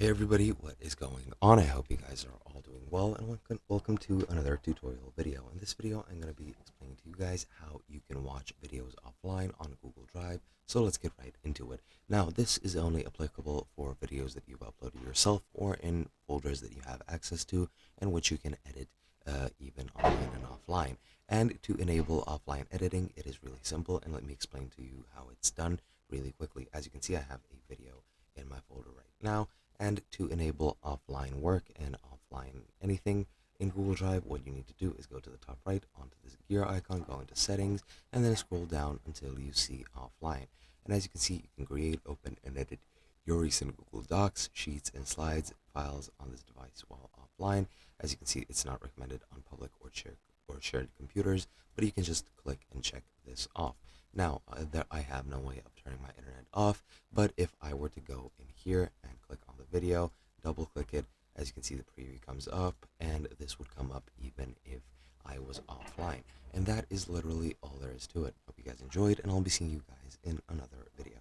Hey everybody, what is going on? I hope you guys are all doing well and welcome to another tutorial video. In this video, I'm going to be explaining to you guys how you can watch videos offline on Google Drive. So let's get right into it. Now, this is only applicable for videos that you've uploaded yourself or in folders that you have access to and which you can edit even online and offline. And to enable offline editing, it is really simple, and let me explain to you how it's done really quickly. As you can see, I have a video in my folder right now, and to enable offline work and offline anything in Google Drive, what you need to do is go to the top right onto this gear icon, go into settings, and then scroll down until you see offline. And as you can see, you can create, open, and edit your recent Google Docs, Sheets, and Slides files on this device while offline. As you can see, it's not recommended on public or shared computers, but you can just click and check this off. Now, I have no way of turning my internet off, but if I were to go in here and click on the video, double click it, as you can see the preview comes up, and this would come up even if I was offline. And that is literally all there is to it. Hope you guys enjoyed, and I'll be seeing you guys in another video.